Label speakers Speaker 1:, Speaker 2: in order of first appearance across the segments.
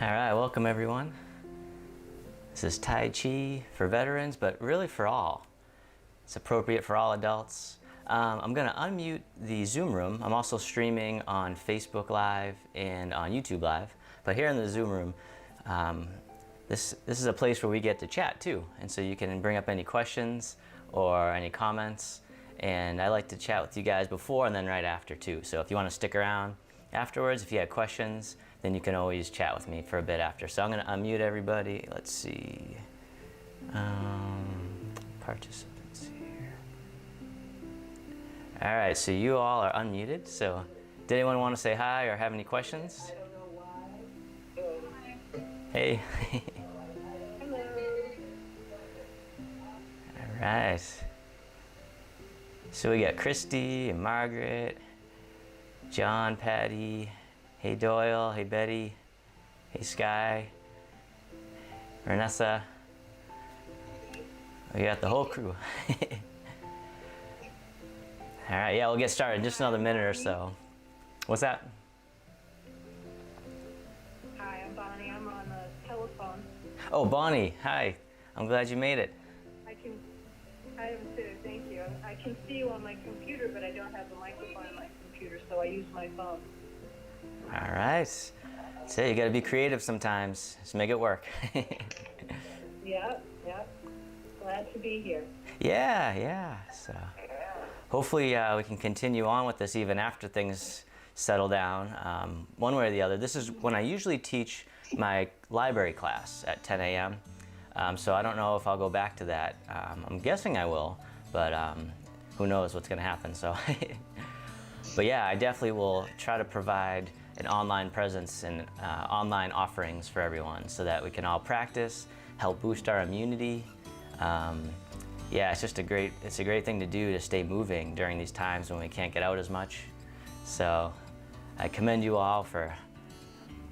Speaker 1: All right, welcome everyone. This is Tai Chi for veterans, but really for all. It's appropriate for all adults. I'm going to unmute the Zoom room. I'm also streaming on Facebook Live and on YouTube Live. But here in the Zoom room, this is a place where we get to chat too. And so you can bring up any questions or any comments. And I like to chat with you guys before and then right after too. So if you want to stick around afterwards, if you have questions, then you can always chat with me for a bit after. So I'm going to unmute everybody. Let's see. Participants here. All right, so you all are unmuted. So did anyone want to say hi or have any questions?
Speaker 2: I don't know why.
Speaker 1: Hey.
Speaker 2: Hello.
Speaker 1: All right. So we got Christy and Margaret, John, Patty, hey Doyle, hey Betty, hey Sky, Vanessa. We got the whole crew. All right, yeah, we'll get started in just another minute or so. What's that?
Speaker 2: Hi, I'm Bonnie. I'm on the telephone.
Speaker 1: Oh, Bonnie, hi. I'm glad you made it.
Speaker 2: I am too, thank you. I can see you on my computer, but I don't have the microphone on my computer, so I use my phone.
Speaker 1: All right. So you got to be creative sometimes. Just make it work.
Speaker 2: Yep. Glad to be here.
Speaker 1: Yeah. So hopefully we can continue on with this even after things settle down, one way or the other. This is when I usually teach my library class at 10 a.m. So I don't know if I'll go back to that. I'm guessing I will, but who knows what's going to happen. So, but yeah, I definitely will try to provide an online presence and online offerings for everyone so that we can all practice, help boost our immunity. Yeah, it's just a great thing to do to stay moving during these times when we can't get out as much. So I commend you all for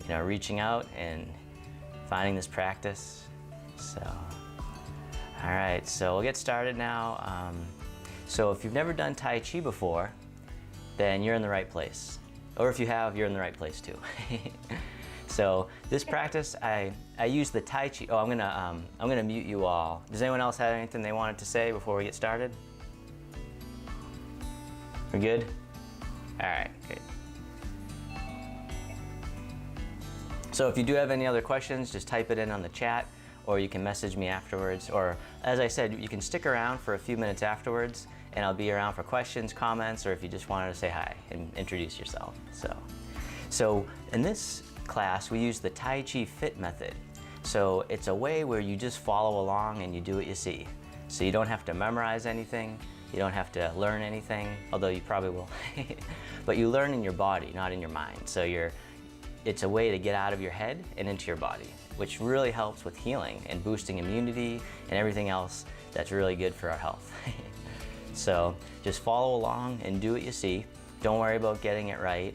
Speaker 1: reaching out and finding this practice. So, all right, so we'll get started now. So if you've never done Tai Chi before, then you're in the right place. Or if you have, you're in the right place too. So this practice, I use the Tai Chi. Oh, I'm gonna mute you all. Does anyone else have anything they wanted to say before we get started? We're good? All right, great. So if you do have any other questions, just type it in on the chat, or you can message me afterwards. Or as I said, you can stick around for a few minutes afterwards, and I'll be around for questions, comments, or if you just wanted to say hi and introduce yourself. So in this class, we use the Tai Chi Fit method. So it's a way where you just follow along and you do what you see. So you don't have to memorize anything, you don't have to learn anything, although you probably will. But you learn in your body, not in your mind. So it's a way to get out of your head and into your body, which really helps with healing and boosting immunity and everything else that's really good for our health. So just follow along and do what you see. Don't worry about getting it right.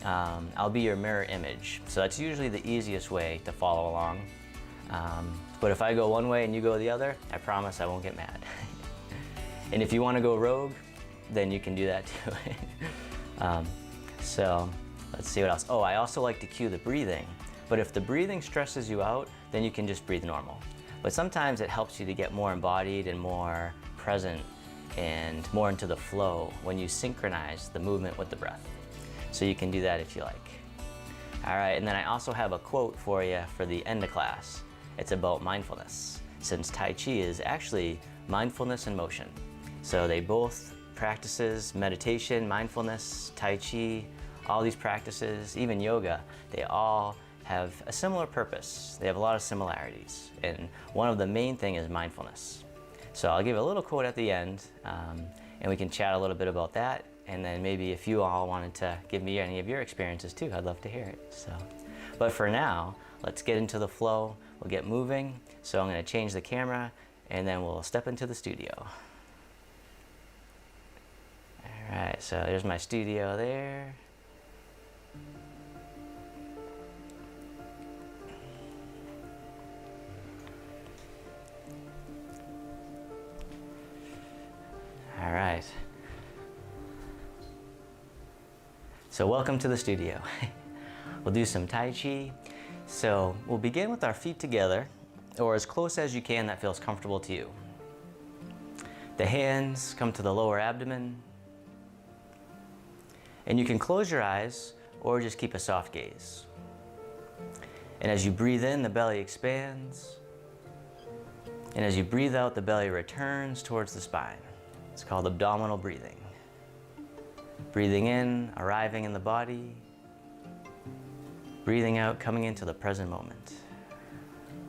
Speaker 1: I'll be your mirror image. So that's usually the easiest way to follow along. But if I go one way and you go the other, I promise I won't get mad. And if you want to go rogue, then you can do that too. So let's see what else. Oh, I also like to cue the breathing. But if the breathing stresses you out, then you can just breathe normal. But sometimes it helps you to get more embodied and more present and more into the flow when you synchronize the movement with the breath. So you can do that if you like. All right, and then I also have a quote for you for the end of class. It's about mindfulness, since Tai Chi is actually mindfulness and motion. So they both practices meditation, mindfulness, Tai Chi, all these practices, even yoga, they all have a similar purpose. They have a lot of similarities. And one of the main thing is mindfulness. So I'll give a little quote at the end, and we can chat a little bit about that. And then maybe if you all wanted to give me any of your experiences too, I'd love to hear it. But for now, let's get into the flow. We'll get moving. So I'm going to change the camera, and then we'll step into the studio. All right, so there's my studio there. All right. So welcome to the studio. We'll do some Tai Chi. So we'll begin with our feet together, or as close as you can that feels comfortable to you. The hands come to the lower abdomen, and you can close your eyes or just keep a soft gaze. And as you breathe in, the belly expands, and as you breathe out, the belly returns towards the spine. It's called abdominal breathing. Breathing in, arriving in the body. Breathing out, coming into the present moment.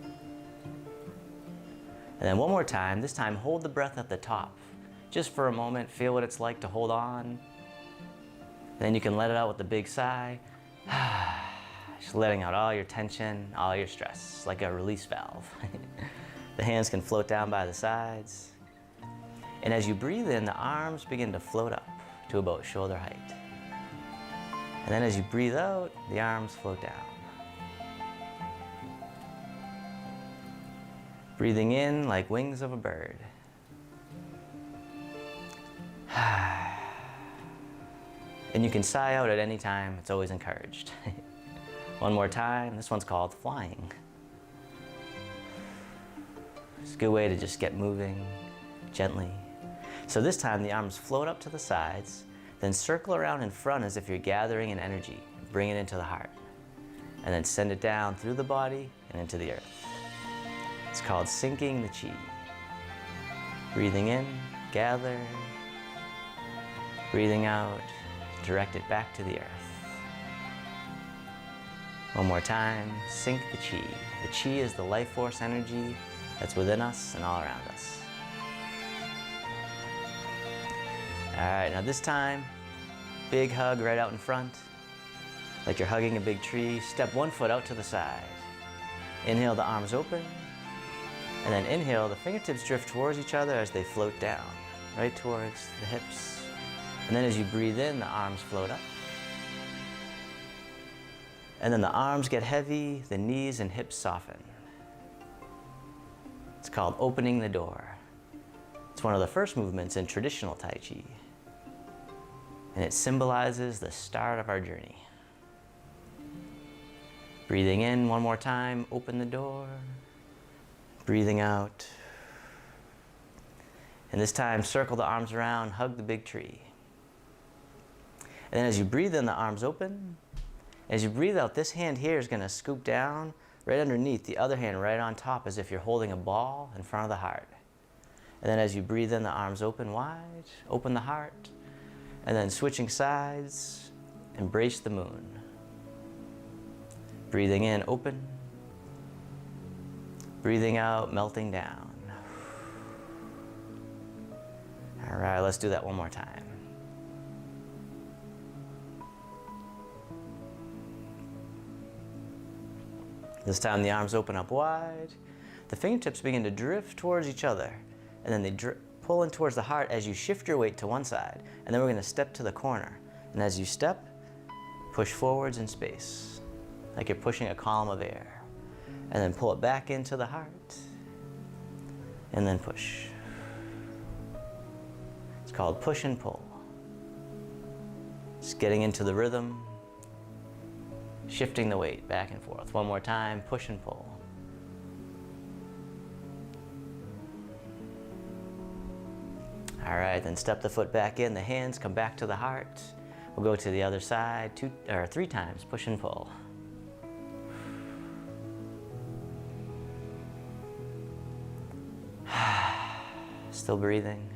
Speaker 1: And then one more time, this time hold the breath at the top. Just for a moment, feel what it's like to hold on. Then you can let it out with a big sigh. Just letting out all your tension, all your stress, like a release valve. The hands can float down by the sides. And as you breathe in, the arms begin to float up to about shoulder height. And then as you breathe out, the arms float down. Breathing in like wings of a bird. And you can sigh out at any time, it's always encouraged. One more time, this one's called flying. It's a good way to just get moving gently. So this time the arms float up to the sides, then circle around in front as if you're gathering an energy. Bring it into the heart. And then send it down through the body and into the earth. It's called sinking the chi. Breathing in, gather. Breathing out, direct it back to the earth. One more time, sink the chi. The chi is the life force energy that's within us and all around us. All right, now this time, big hug right out in front. Like you're hugging a big tree. Step one foot out to the side. Inhale, the arms open. And then inhale, the fingertips drift towards each other as they float down, right towards the hips. And then as you breathe in, the arms float up. And then the arms get heavy, the knees and hips soften. It's called opening the door. It's one of the first movements in traditional Tai Chi. And it symbolizes the start of our journey. Breathing in one more time, open the door. Breathing out. And this time, circle the arms around, hug the big tree. And then as you breathe in, the arms open. As you breathe out, this hand here is going to scoop down right underneath, the other hand right on top, as if you're holding a ball in front of the heart. And then as you breathe in, the arms open wide, open the heart. And then switching sides, embrace the moon. Breathing in, open. Breathing out, melting down. All right, let's do that one more time. This time the arms open up wide. The fingertips begin to drift towards each other. And then they pull in towards the heart as you shift your weight to one side. And then we're going to step to the corner. And as you step, push forwards in space, like you're pushing a column of air. And then pull it back into the heart. And then push. It's called push and pull. Just getting into the rhythm, shifting the weight back and forth. One more time, push and pull. All right, then step the foot back in, the hands come back to the heart. We'll go to the other side, 3 times, push and pull. Still breathing.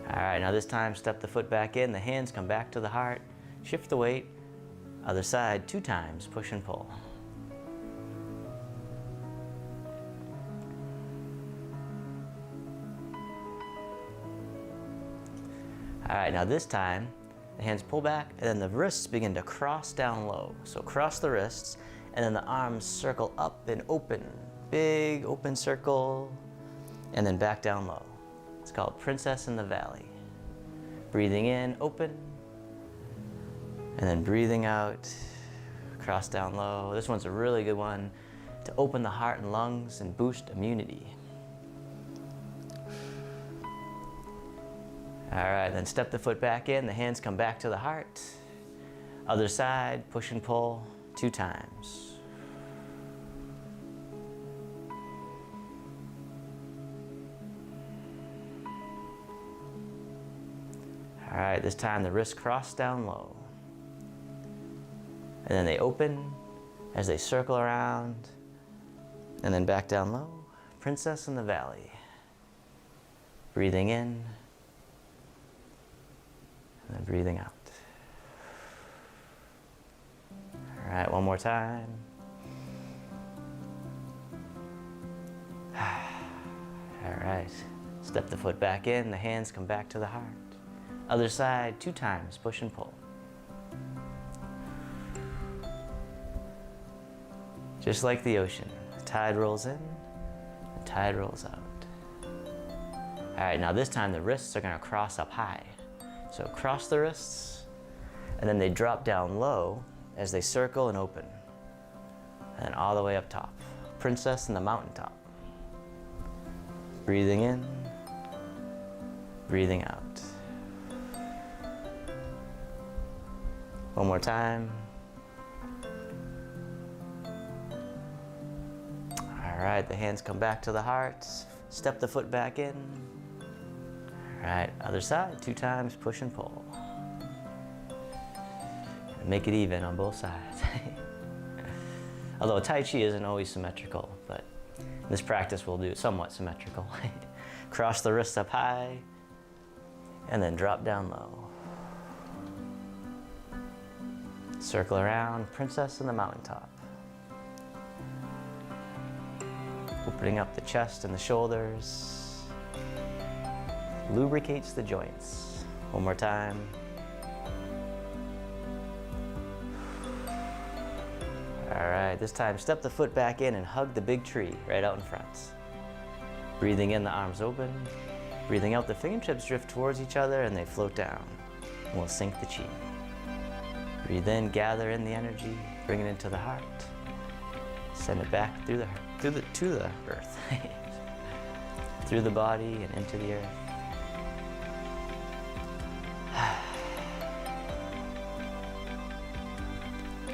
Speaker 1: All right, now this time step the foot back in, the hands come back to the heart, shift the weight, other side 2 times, push and pull. All right, now this time, the hands pull back and then the wrists begin to cross down low. So cross the wrists and then the arms circle up and open. Big open circle and then back down low. It's called Princess in the Valley. Breathing in, open. And then breathing out, cross down low. This one's a really good one to open the heart and lungs and boost immunity. All right, then step the foot back in, the hands come back to the heart. Other side, push and pull 2 times. All right, this time the wrists cross down low. And then they open as they circle around, and then back down low. Princess in the Valley. Breathing in, and then breathing out. All right, one more time. All right, step the foot back in, the hands come back to the heart. Other side, 2 times, push and pull. Just like the ocean, the tide rolls in, the tide rolls out. All right, now this time the wrists are gonna cross up high. So cross the wrists, and then they drop down low as they circle and open. And then all the way up top. Princess in the mountaintop. Breathing in, breathing out. One more time. All right, the hands come back to the heart. Step the foot back in. All right, other side, 2 times, push and pull. And make it even on both sides. Although Tai Chi isn't always symmetrical, but in this practice we'll do it somewhat symmetrical. Cross the wrists up high, and then drop down low. Circle around, Princess in the mountaintop. Opening up the chest and the shoulders. Lubricates the joints. One more time. All right, this time step the foot back in and hug the big tree right out in front. Breathing in, the arms open. Breathing out, the fingertips drift towards each other and they float down. And we'll sink the chi. Breathe in, gather in the energy, bring it into the heart. Send it back to the earth. Through the body and into the earth.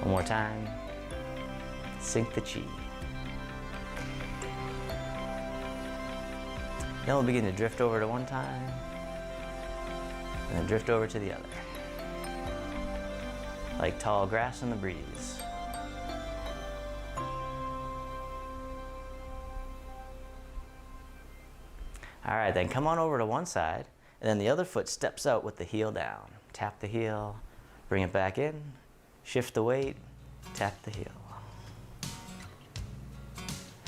Speaker 1: One more time. Sink the chi. Then we'll begin to drift over to one time, and then drift over to the other. Like tall grass in the breeze. All right, then come on over to one side, and then the other foot steps out with the heel down. Tap the heel, bring it back in, shift the weight, tap the heel.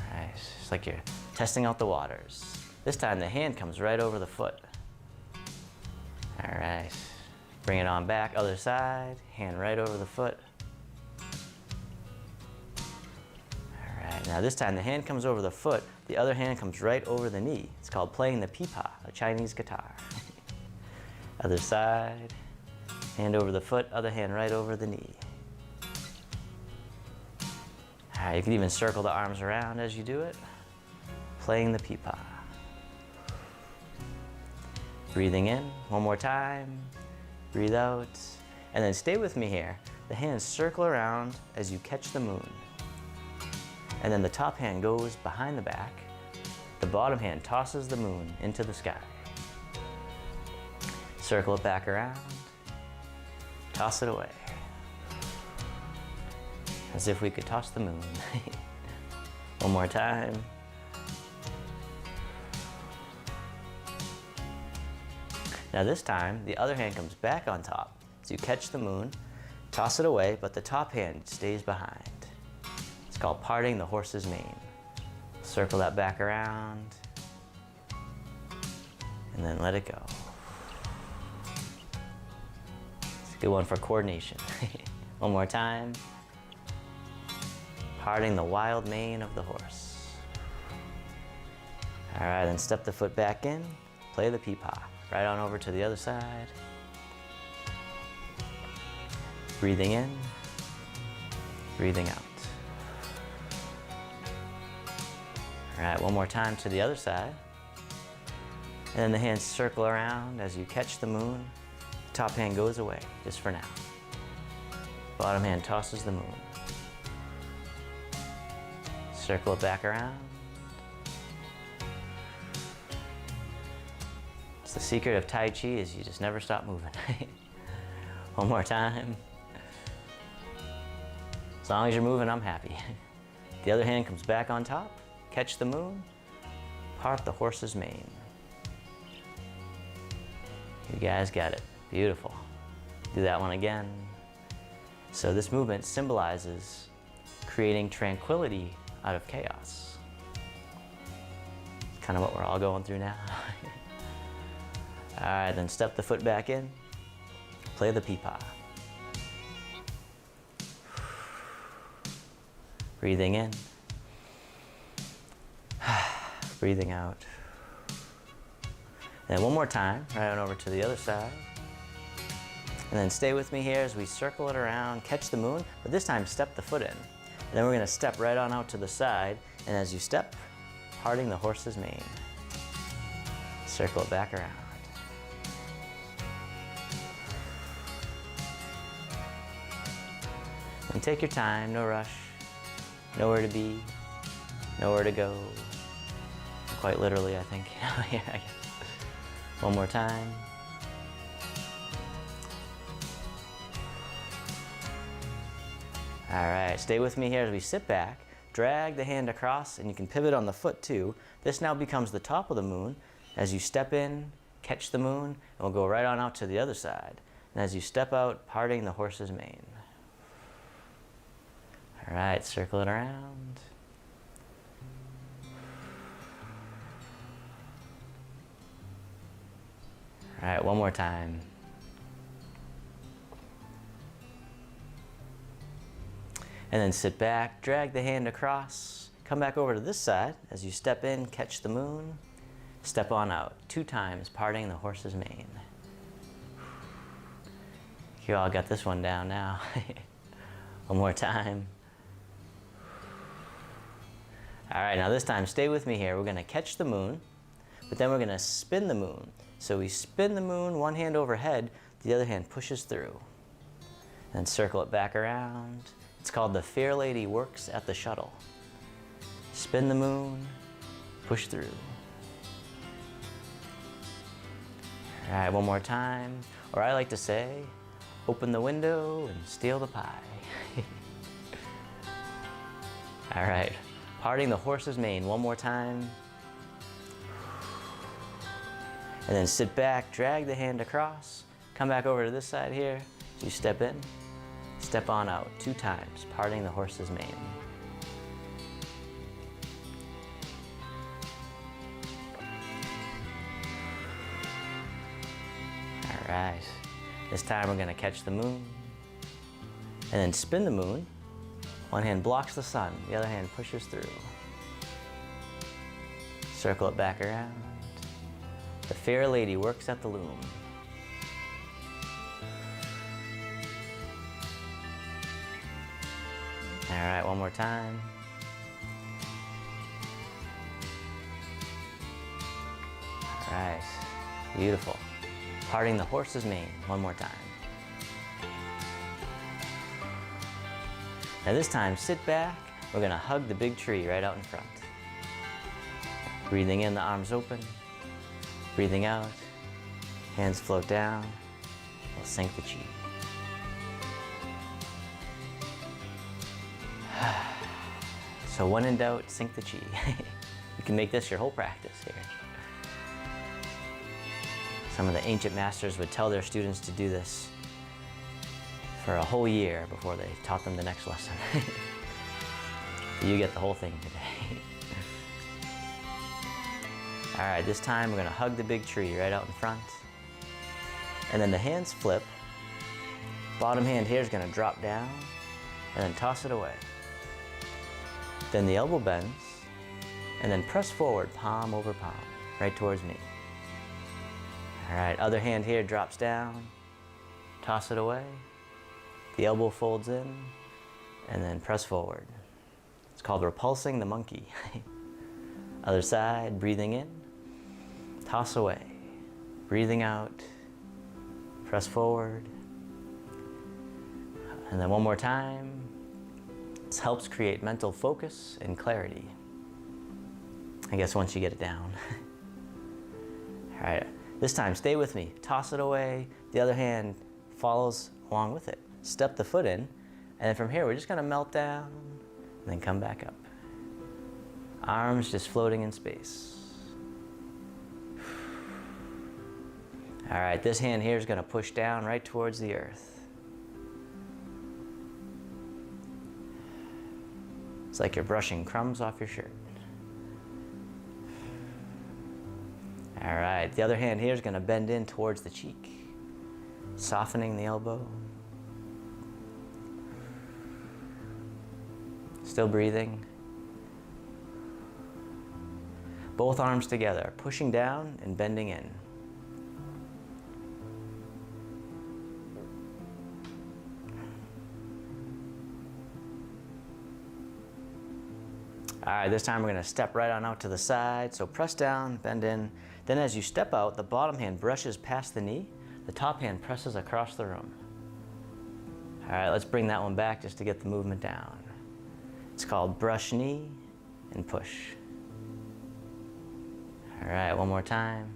Speaker 1: All right, it's like you're testing out the waters. This time the hand comes right over the foot. All right, bring it on back, other side, hand right over the foot. All right, now this time the hand comes over the foot, the other hand comes right over the knee. It's called playing the pipa, a Chinese guitar. Other side, hand over the foot, other hand right over the knee. All right, you can even circle the arms around as you do it. Playing the pipa. Breathing in, one more time. Breathe out, and then stay with me here. The hands circle around as you catch the moon. And then the top hand goes behind the back. The bottom hand tosses the moon into the sky. Circle it back around. Toss it away. As if we could toss the moon. One more time. Now this time, the other hand comes back on top. So you catch the moon, toss it away, but the top hand stays behind. It's called parting the horse's mane. Circle that back around, and then let it go. It's a good one for coordination. One more time. Parting the wild mane of the horse. All right, then step the foot back in, play the pipa. Right on over to the other side. Breathing in, breathing out. All right, one more time to the other side. And then the hands circle around as you catch the moon. Top hand goes away, just for now. Bottom hand tosses the moon. Circle it back around. It's the secret of Tai Chi is you just never stop moving. One more time. As long as you're moving, I'm happy. The other hand comes back on top. Catch the moon. Part the horse's mane. You guys got it. Beautiful. Do that one again. So this movement symbolizes creating tranquility out of chaos. Kind of what we're all going through now. All right, then step the foot back in. Play the peepaw. Breathing in. Breathing out. And one more time, right on over to the other side. And then stay with me here as we circle it around, catch the moon, but this time step the foot in. And then we're gonna step right on out to the side, and as you step, parting the horse's mane. Circle it back around. And take your time, no rush, nowhere to be, nowhere to go. Quite literally, I think. Yeah, I guess. One more time. All right, stay with me here as we sit back, drag the hand across, and you can pivot on the foot too. This now becomes the top of the moon. As you step in, catch the moon, and we'll go right on out to the other side. And as you step out, parting the horse's mane. All right, circle it around. All right, one more time. And then sit back, drag the hand across, come back over to this side. As you step in, catch the moon, step on out, 2 times, parting the horse's mane. You all got this one down now. One more time. All right, now this time, stay with me here. We're gonna catch the moon, but then we're gonna spin the moon. So we spin the moon, one hand overhead, the other hand pushes through. Then circle it back around. It's called the Fair Lady Works at the Shuttle. Spin the moon, push through. All right, one more time. Or I like to say, open the window and steal the pie. All right, parting the horse's mane one more time. And then sit back, drag the hand across, come back over to this side here. You step in, step on out, 2 times, parting the horse's mane. All right, this time we're gonna catch the moon and then spin the moon. One hand blocks the sun, the other hand pushes through. Circle it back around. The fair lady works at the loom. All right, one more time. All right, beautiful. Parting the horse's mane one more time. Now this time, sit back. We're gonna hug the big tree right out in front. Breathing in, the arms open. Breathing out, hands float down. We'll sink the chi. So when in doubt, sink the chi. You can make this your whole practice here. Some of the ancient masters would tell their students to do this for a whole year before they taught them the next lesson. You get the whole thing today. All right, this time we're gonna hug the big tree right out in front. And then the hands flip. Bottom hand here is gonna drop down and then toss it away. Then the elbow bends and then press forward, palm over palm, right towards me. All right, other hand here drops down, toss it away. The elbow folds in and then press forward. It's called repulsing the monkey. Other side, breathing in. Toss away. Breathing out. Press forward. And then one more time. This helps create mental focus and clarity. I guess once you get it down. All right, this time stay with me. Toss it away. The other hand follows along with it. Step the foot in, and then from here we're just gonna melt down and then come back up. Arms just floating in space. All right, this hand here is gonna push down right towards the earth. It's like you're brushing crumbs off your shirt. All right, the other hand here is gonna bend in towards the cheek, softening the elbow. Still breathing. Both arms together, pushing down and bending in. All right, this time we're gonna step right on out to the side. So press down, bend in. Then as you step out, the bottom hand brushes past the knee. The top hand presses across the room. All right, let's bring that one back just to get the movement down. It's called brush knee and push. All right, one more time.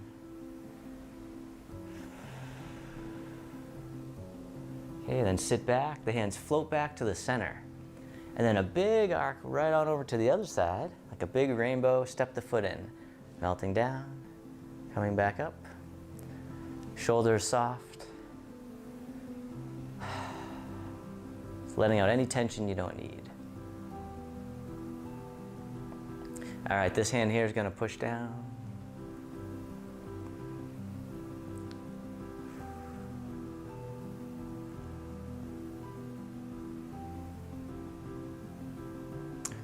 Speaker 1: Okay, then sit back. The hands float back to the center. And then a big arc right on over to the other side, like a big rainbow. Step the foot in. Melting down, coming back up. Shoulders soft. Letting out any tension you don't need. All right, this hand here is gonna push down.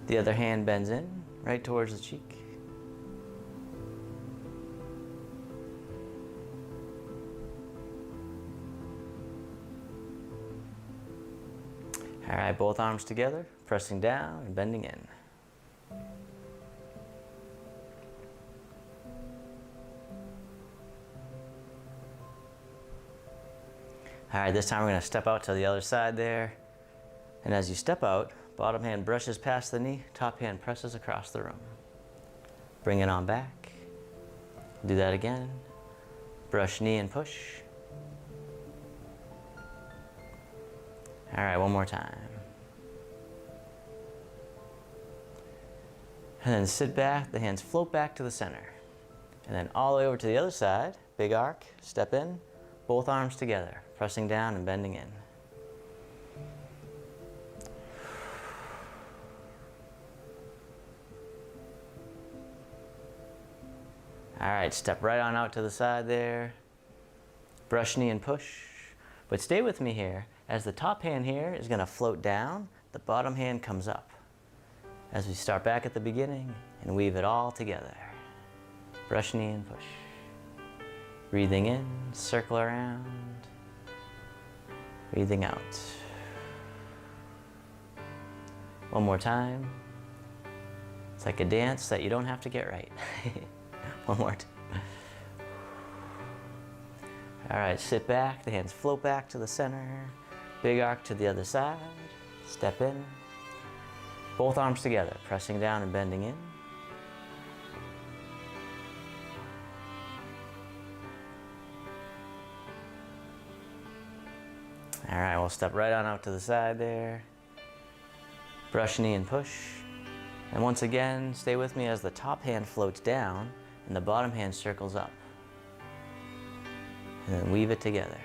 Speaker 1: The other hand bends in, right towards the cheek. All right, both arms together, pressing down and bending in. All right, this time we're gonna step out to the other side there. And as you step out, bottom hand brushes past the knee, top hand presses across the room. Bring it on back. Do that again. Brush knee and push. All right, one more time. And then sit back, the hands float back to the center. And then all the way over to the other side, big arc, step in, both arms together, pressing down and bending in. All right, step right on out to the side there. Brush knee and push. But stay with me here, as the top hand here is gonna float down, the bottom hand comes up. As we start back at the beginning and weave it all together. Brush knee and push. Breathing in, circle around. Breathing out. One more time. It's like a dance that you don't have to get right. One more time. All right, sit back, the hands float back to the center. Big arc to the other side. Step in. Both arms together, pressing down and bending in. All right, we'll step right on out to the side there. Brush knee and push. And once again, stay with me as the top hand floats down and the bottom hand circles up. And then weave it together.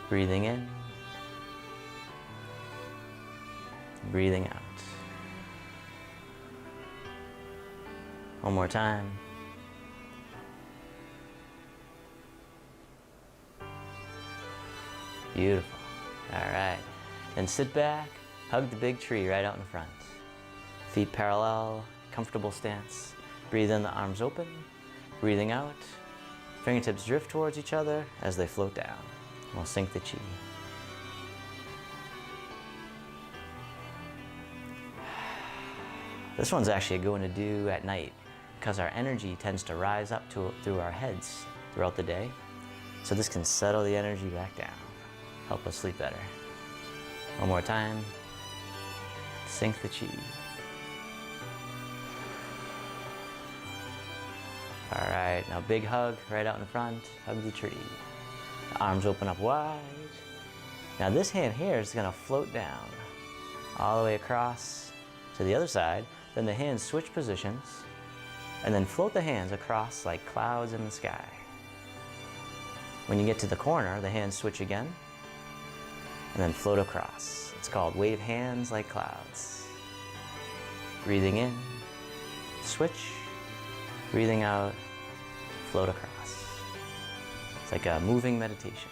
Speaker 1: Breathing in. Breathing out. One more time. Beautiful. All right. Then sit back, hug the big tree right out in front. Feet parallel, comfortable stance. Breathe in, the arms open. Breathing out, fingertips drift towards each other as they float down. We'll sink the chi. This one's actually going to do at night. because our energy tends to rise up through our heads throughout the day. So this can settle the energy back down, help us sleep better. One more time. Sink the chi. All right, now big hug right out in front. Hug the tree. The arms open up wide. Now this hand here is gonna float down all the way across to the other side. Then the hands switch positions and then float the hands across like clouds in the sky. When you get to the corner, the hands switch again and then float across. It's called wave hands like clouds. Breathing in, switch, breathing out, float across. It's like a moving meditation.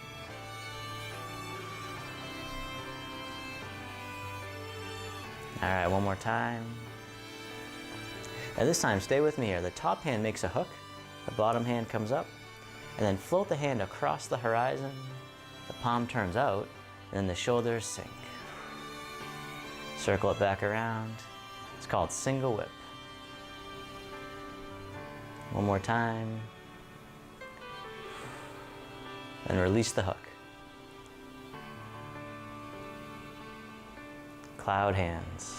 Speaker 1: All right, one more time. And this time, stay with me here. The top hand makes a hook, the bottom hand comes up, and then float the hand across the horizon. The palm turns out, and then the shoulders sink. Circle it back around. It's called single whip. One more time. And release the hook. Cloud hands.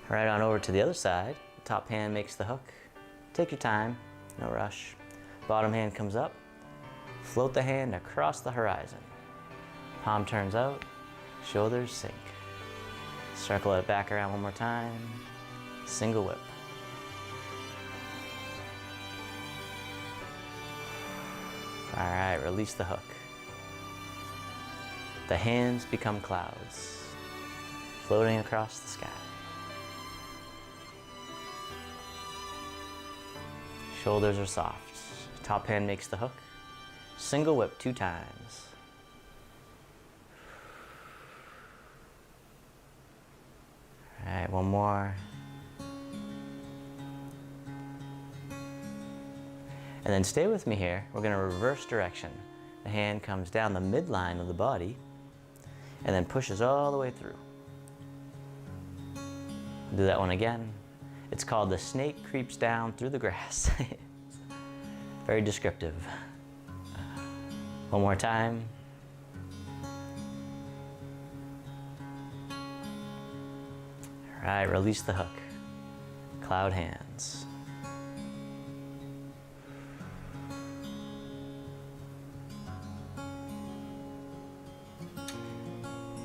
Speaker 1: Right on over to the other side. The top hand makes the hook. Take your time, no rush. Bottom hand comes up. Float the hand across the horizon. Palm turns out, shoulders sink. Circle it back around one more time. Single whip. All right, release the hook. The hands become clouds, floating across the sky. Shoulders are soft. Top hand makes the hook. Single whip 2 times. All right, one more. And then stay with me here. We're going to reverse direction. The hand comes down the midline of the body and then pushes all the way through. Do that one again. It's called the snake creeps down through the grass. Very descriptive. One more time. All right, release the hook. Cloud hands.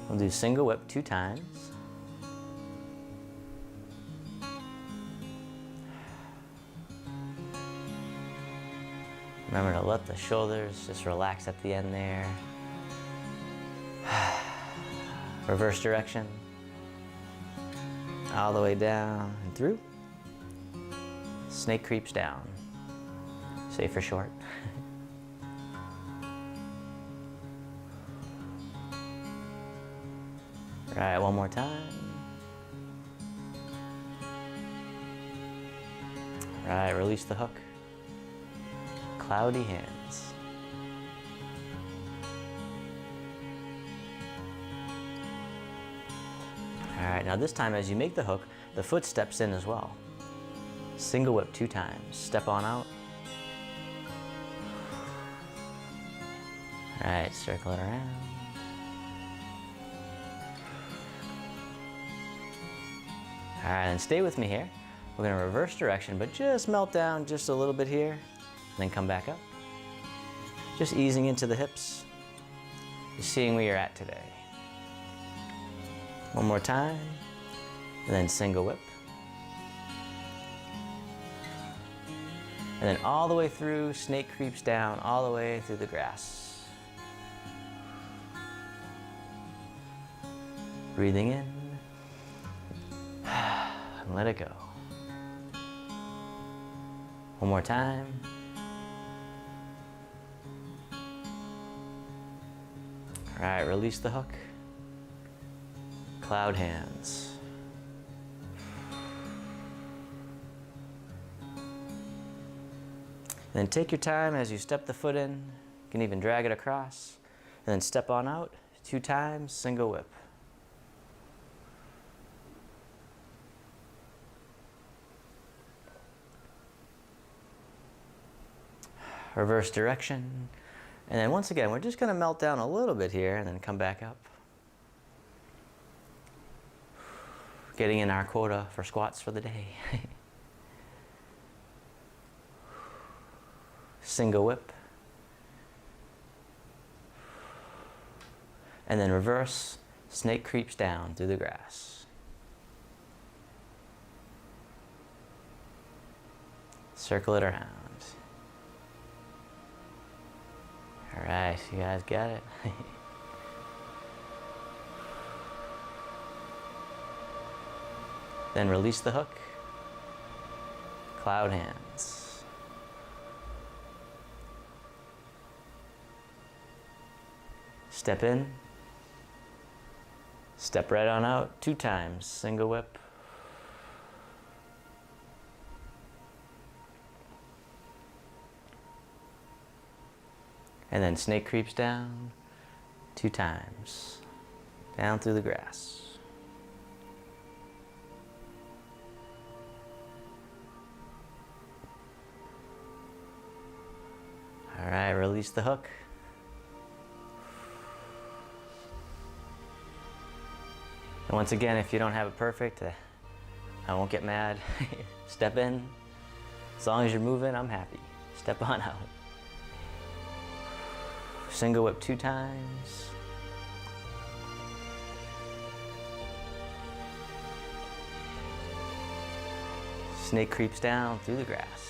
Speaker 1: We'll do single whip 2 times. Remember to let the shoulders just relax at the end there. Reverse direction. All the way down and through. Snake creeps down. Say for short. All right, one more time. All right, release the hook. Cloudy hands. All right, now this time as you make the hook, the foot steps in as well. Single whip 2 times. Step on out. All right, circle it around. All right, and stay with me here. We're gonna reverse direction, but just melt down just a little bit here, then come back up. Just easing into the hips, just seeing where you're at today. One more time, and then single whip. And then all the way through, snake creeps down, all the way through the grass. Breathing in, and let it go. One more time. All right, release the hook. Cloud hands. And then take your time as you step the foot in. You can even drag it across. And then step on out 2 times, single whip. reverse direction. And then once again, we're just going to melt down a little bit here and then come back up. Getting in our quota for squats for the day. Single whip. And then reverse, snake creeps down through the grass. Circle it around. All right, you guys got it. Then release the hook. Cloud hands. Step in. Step right on out 2 times. Single whip. And then snake creeps down 2 times. Down through the grass. All right, release the hook. And once again, if you don't have it perfect, I won't get mad. Step in. As long as you're moving, I'm happy. Step on out. Single whip 2 times. Snake creeps down through the grass.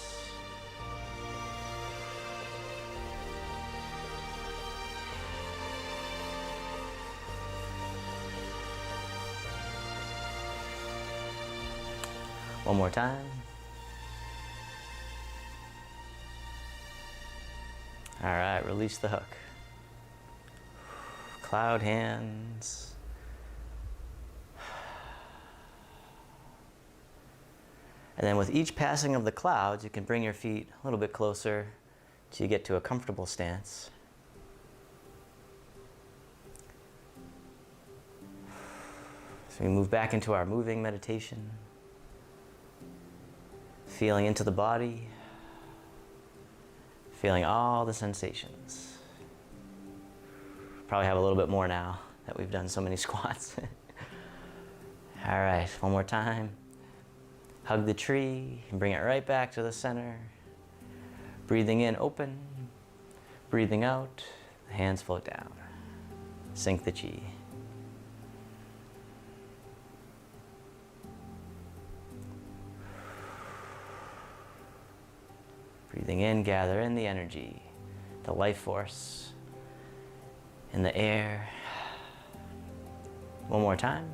Speaker 1: One more time. All right, release the hook. Cloud hands. And then with each passing of the clouds, you can bring your feet a little bit closer till you get to a comfortable stance. So we move back into our moving meditation. Feeling into the body, feeling all the sensations. Probably have a little bit more now that we've done so many squats. All right, one more time. Hug the tree and bring it right back to the center. Breathing in, open. Breathing out, the hands float down. Sink the chi. Breathing in, gather in the energy, the life force in the air. One more time.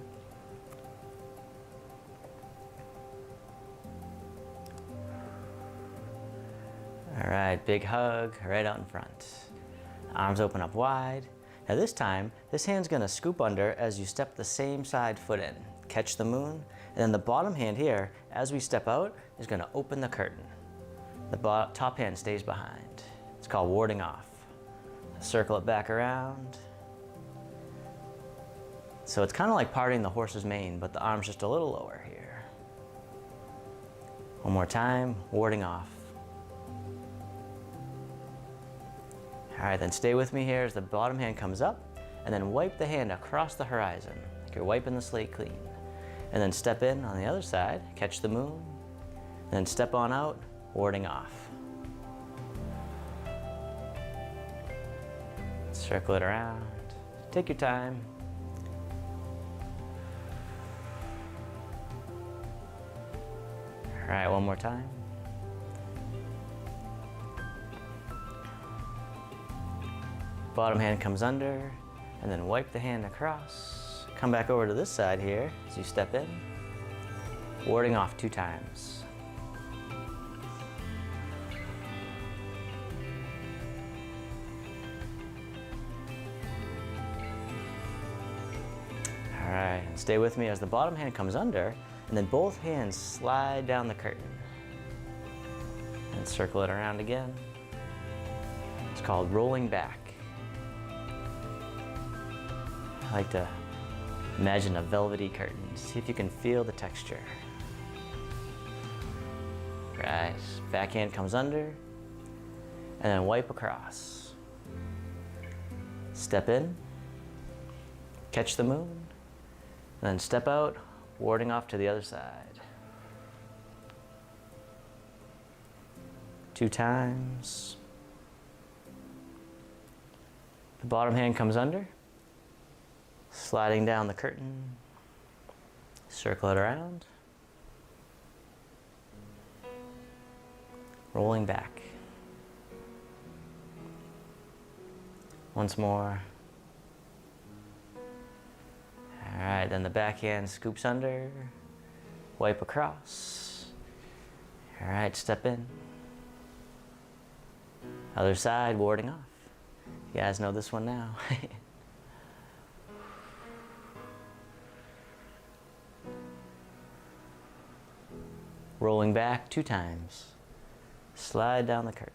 Speaker 1: All right, big hug right out in front. Arms open up wide. Now this time, this hand's gonna scoop under as you step the same side foot in. Catch the moon, and then the bottom hand here, as we step out, is gonna open the curtain. The top hand stays behind. It's called warding off. Circle it back around. So it's kind of like parting the horse's mane, but the arm's just a little lower here. One more time, warding off. All right, then stay with me here as the bottom hand comes up, and then wipe the hand across the horizon, like you're wiping the slate clean. And then step in on the other side, catch the moon, and then step on out, warding off. Circle it around. Take your time. All right, one more time. Bottom hand comes under, and then wipe the hand across. Come back over to this side here as you step in. Warding off 2 times. All right, stay with me as the bottom hand comes under, and then both hands slide down the curtain. And circle it around again. It's called rolling back. I like to imagine a velvety curtain. See if you can feel the texture. Right, back hand comes under, and then wipe across. Step in, catch the moon, and then step out, warding off to the other side. 2 times. The bottom hand comes under, sliding down the curtain, circle it around, rolling back. Once more. All right, then the backhand scoops under, wipe across. All right, step in. Other side, warding off. You guys know this one now. Rolling back 2 times. Slide down the curtain.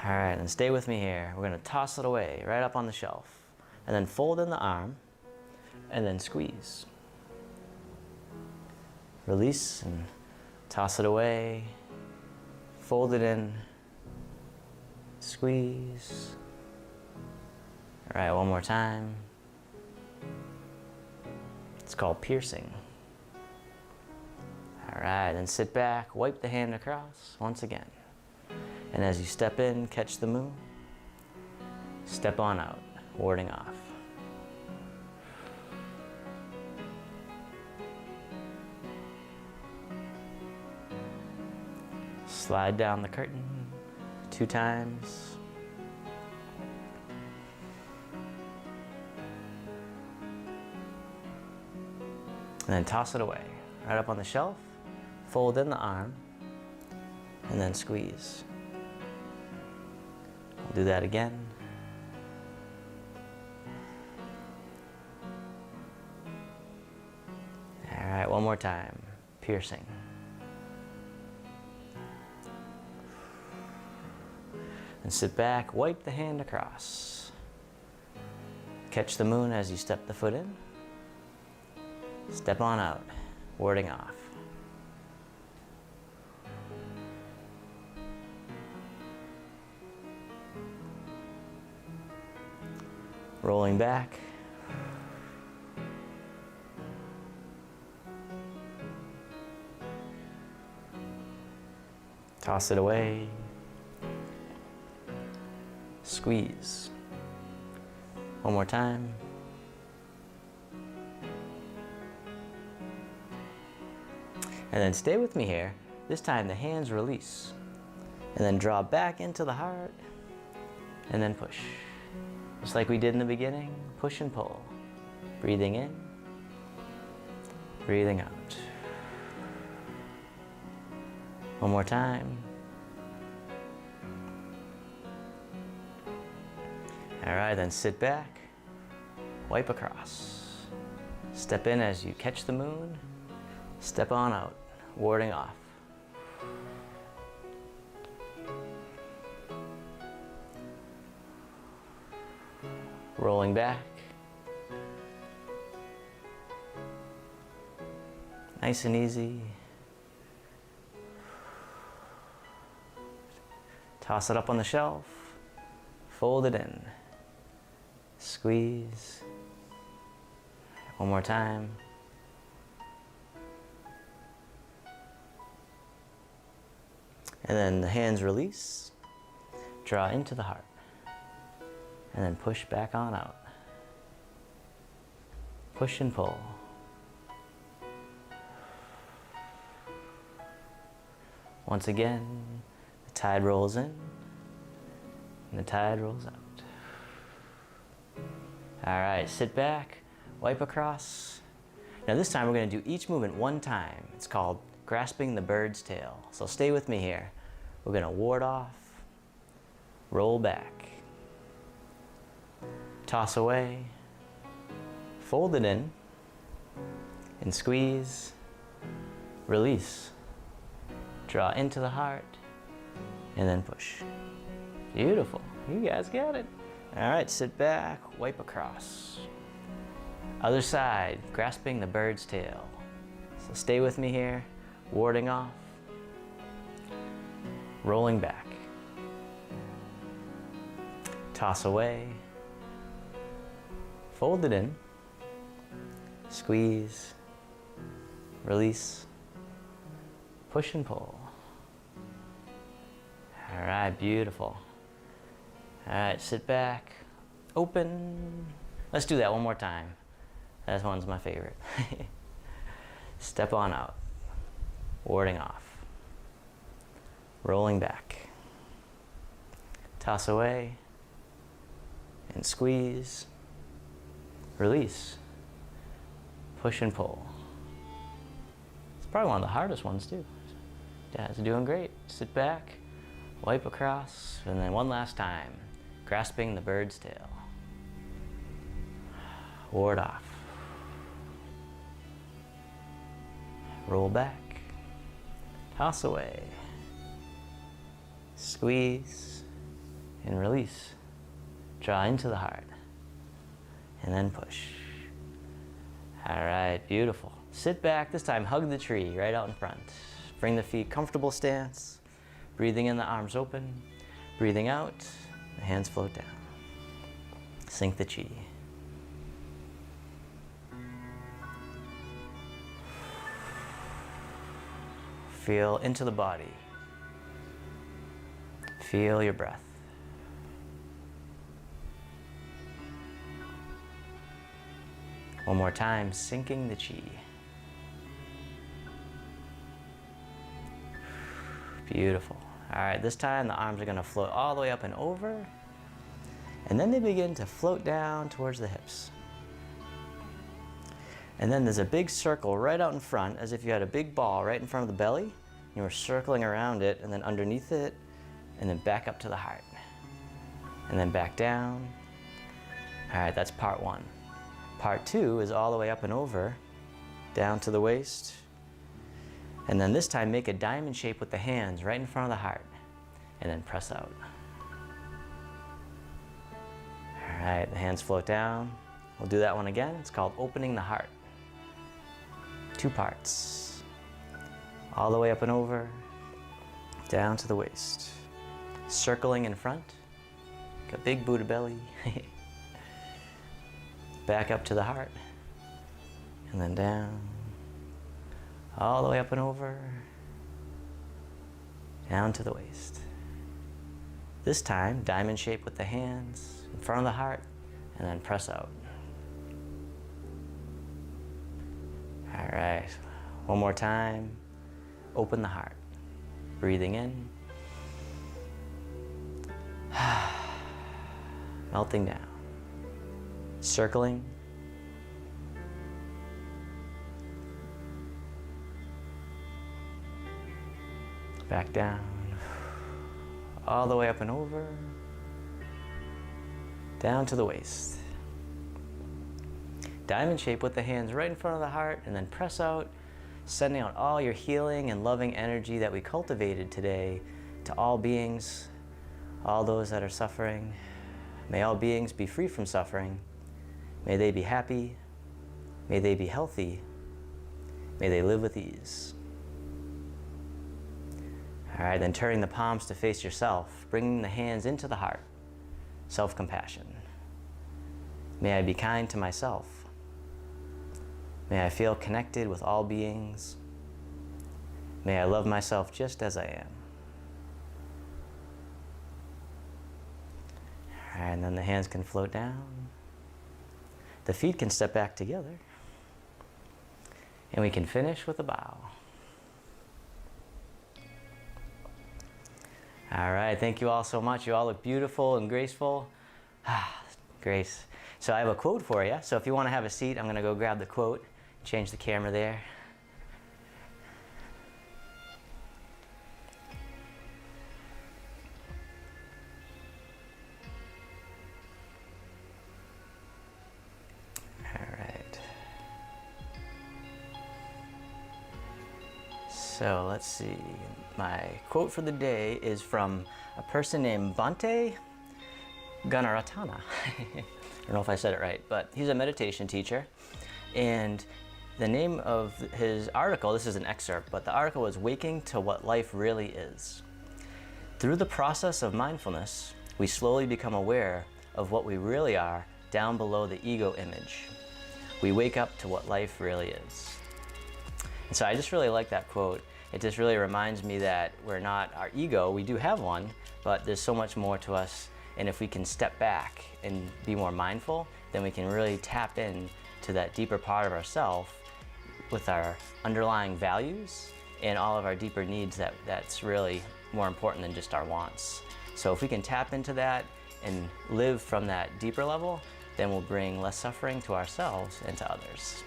Speaker 1: All right, and stay with me here. We're gonna toss it away, right up on the shelf. And then fold in the arm, and then squeeze. Release and toss it away. Fold it in, squeeze. All right, one more time. It's called piercing. All right, then sit back, wipe the hand across once again. And as you step in, catch the moon. Step on out, warding off. Slide down the curtain 2 times. And then toss it away, right up on the shelf. Fold in the arm, and then squeeze. I'll do that again. All right, one more time, piercing. And sit back, wipe the hand across. Catch the moon as you step the foot in. Step on out, warding off. Rolling back. Toss it away. Squeeze. One more time. And then stay with me here. This time the hands release. And then draw back into the heart. And then push. Just like we did in the beginning, push and pull. Breathing in, breathing out. One more time. All right, then sit back, wipe across. Step in as you catch the moon, step on out, warding off. Rolling back. Nice and easy. Toss it up on the shelf, fold it in, squeeze. One more time. And then the hands release, draw into the heart, and then push back on out. Push and pull. Once again, the tide rolls in, and the tide rolls out. All right, sit back, wipe across. Now this time we're going to do each movement one time. It's called grasping the bird's tail. So stay with me here. We're going to ward off, roll back, toss away, fold it in, and squeeze, release. Draw into the heart, and then push. Beautiful. You guys got it. All right, sit back, wipe across. Other side, grasping the bird's tail. So stay with me here, warding off, rolling back. Toss away, fold it in, squeeze, release, push and pull. All right, beautiful. All right, sit back, open. Let's do that one more time. That one's my favorite. Step on out, warding off, rolling back, toss away, and squeeze, release, push and pull. It's probably one of the hardest ones too. Dad's doing great. Sit back, wipe across, and then one last time, grasping the bird's tail. Ward off. Roll back, toss away, squeeze, and release. Draw into the heart, and then push. All right, beautiful. Sit back, this time hug the tree right out in front. Bring the feet comfortable stance, breathing in, the arms open, breathing out, the hands float down. Sink the chi. Feel into the body. Feel your breath. One more time, sinking the chi. Beautiful. All right, this time the arms are going to float all the way up and over, and then they begin to float down towards the hips. And then there's a big circle right out in front, as if you had a big ball right in front of the belly. And you were circling around it, and then underneath it, and then back up to the heart. And then back down. All right, that's part one. Part two is all the way up and over, down to the waist. And then this time, make a diamond shape with the hands right in front of the heart, and then press out. All right, the hands float down. We'll do that one again. It's called opening the heart. 2 parts. All the way up and over, down to the waist. Circling in front, got big Buddha belly. Back up to the heart, and then down, all the way up and over, down to the waist. This time, diamond shape with the hands in front of the heart, and then press out. All right, one more time. Open the heart. Breathing in. Melting down. Circling. Back down. All the way up and over. Down to the waist. Diamond shape with the hands right in front of the heart, and then press out, sending out all your healing and loving energy that we cultivated today to all beings, all those that are suffering. May all beings be free from suffering. May they be happy. May they be healthy. May they live with ease. All right, then turning the palms to face yourself, bringing the hands into the heart. Self-compassion. May I be kind to myself. May I feel connected with all beings. May I love myself just as I am. All right, and then the hands can float down. The feet can step back together. And we can finish with a bow. All right, thank you all so much. You all look beautiful and graceful. Grace. So I have a quote for you. So if you want to have a seat, I'm going to go grab the quote. Change the camera there. All right. So let's see. My quote for the day is from a person named Bhante Gunaratana. I don't know if I said it right, but he's a meditation teacher. And the name of his article, this is an excerpt, but the article is Waking to What Life Really Is. Through the process of mindfulness, we slowly become aware of what we really are down below the ego image. We wake up to what life really is. And so I just really like that quote. It just really reminds me that we're not our ego, we do have one, but there's so much more to us. And if we can step back and be more mindful, then we can really tap in to that deeper part of ourselves with our underlying values and all of our deeper needs that's really more important than just our wants. So if we can tap into that and live from that deeper level, then we'll bring less suffering to ourselves and to others.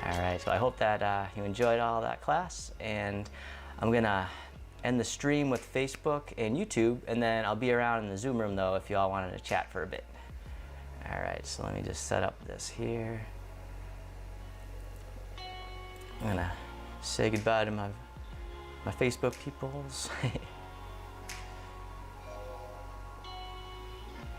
Speaker 1: All right, so I hope that you enjoyed all that class, and I'm gonna end the stream with Facebook and YouTube, and then I'll be around in the Zoom room though if you all wanted to chat for a bit. All right, so let me just set up this here. I'm gonna say goodbye to my Facebook peoples.